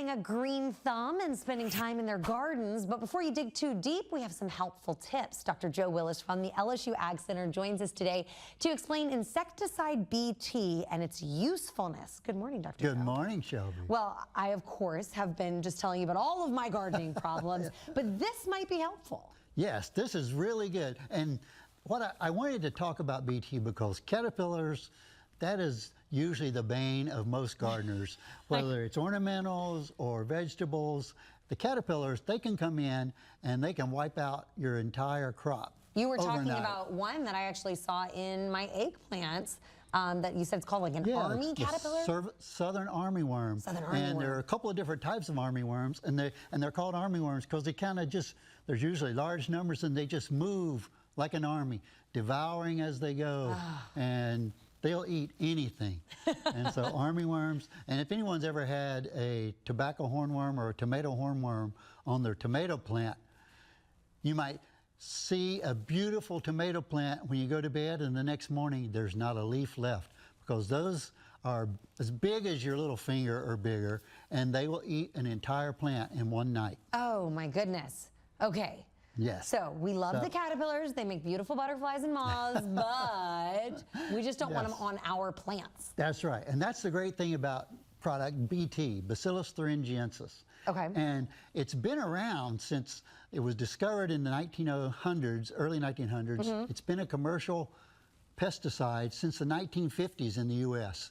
getting a green thumb and spending time in their gardens. But before you dig too deep, we have some helpful tips. Dr. Joe Willis from the LSU AgCenter joins us today to explain insecticide BT and its usefulness. Good morning, Dr. Joe. Good morning, Shelby. Well, I, of course, have been just telling you about all of my gardening problems, but this might be helpful. Yes, this is really good. And what I wanted to talk about BT because caterpillars, that is usually the bane of most gardeners, whether it's ornamentals or vegetables. The caterpillars, they can come in and they can wipe out your entire crop. You were talking overnight. about one that I actually saw in my eggplants that you said it's called like an army caterpillar? Southern armyworm. Southern armyworm. And there are a couple of different types of armyworms, and they're called armyworms because they kind of just, there's usually large numbers and they just move like an army, devouring as they go. And they'll eat anything. And so armyworms, and if anyone's ever had a tobacco hornworm or a tomato hornworm on their tomato plant, you might see a beautiful tomato plant when you go to bed, and the next morning there's not a leaf left because those are as big as your little finger or bigger, and they will eat an entire plant in one night. Oh my goodness. Okay. Yes. So we love the caterpillars. They make beautiful butterflies and moths, but we just don't want them on our plants. That's right. And that's the great thing about product BT, Bacillus thuringiensis. Okay. And it's been around since it was discovered in the 1900s, early 1900s. It's been a commercial pesticide since the 1950s in the U.S.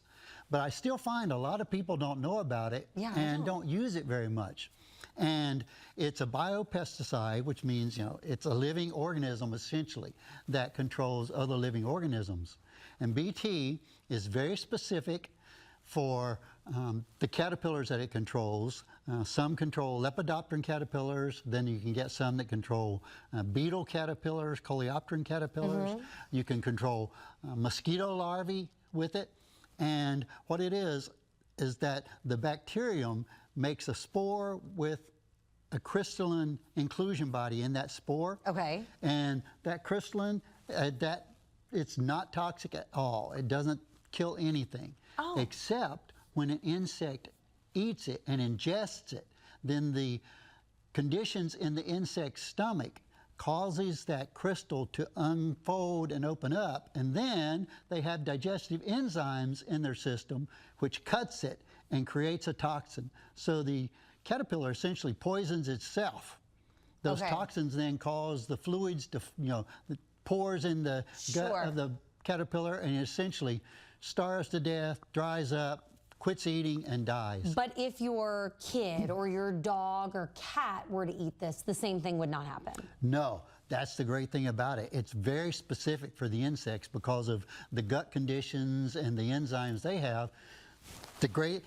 But I still find a lot of people don't know about it and don't use it very much. And it's a biopesticide, which means, you know, it's a living organism essentially that controls other living organisms. And BT is very specific for the caterpillars that it controls. Some control lepidopteran caterpillars, then you can get some that control beetle caterpillars, coleopteran caterpillars. You can control mosquito larvae with it. And what it is that the bacterium makes a spore with a crystalline inclusion body in that spore. Okay. And that crystalline, it's not toxic at all. It doesn't kill anything. Except when an insect eats it and ingests it, then the conditions in the insect's stomach causes that crystal to unfold and open up, and then they have digestive enzymes in their system which cuts it and creates a toxin. So the caterpillar essentially poisons itself. Those toxins then cause the fluids to, you know, pores in the gut of the caterpillar and essentially starves to death, dries up, quits eating, and dies. But if your kid or your dog or cat were to eat this, the same thing would not happen? No. That's the great thing about it. It's very specific for the insects because of the gut conditions and the enzymes they have.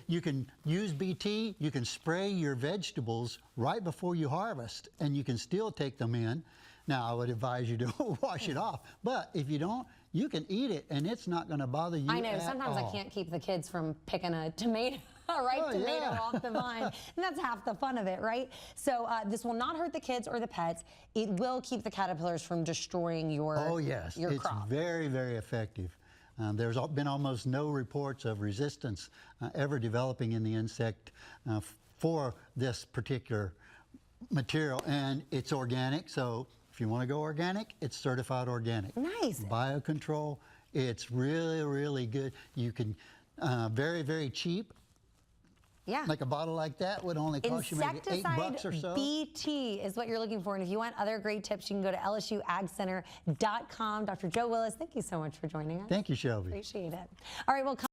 You can use BT, you can spray your vegetables right before you harvest, and you can still take them in. Now, I would advise you to wash it off, but if you don't, you can eat it, and it's not going to bother you I know, at sometimes all. I can't keep the kids from picking a tomato, tomato off the vine, and that's half the fun of it, right? So this will not hurt the kids or the pets. It will keep the caterpillars from destroying your crop. Oh, yes, it's very, very effective. There's been almost no reports of resistance ever developing in the insect for this particular material, and it's organic, so if you want to go organic, it's certified organic. Nice. Biocontrol, it's really, really good. You can, very, very cheap. Yeah. Like a bottle like that would only cost you maybe $8 or so. BT is what you're looking for. And if you want other great tips, you can go to LSUAgCenter.com. Dr. Joe Willis, thank you so much for joining us. Thank you, Shelby. Appreciate it. All right, well.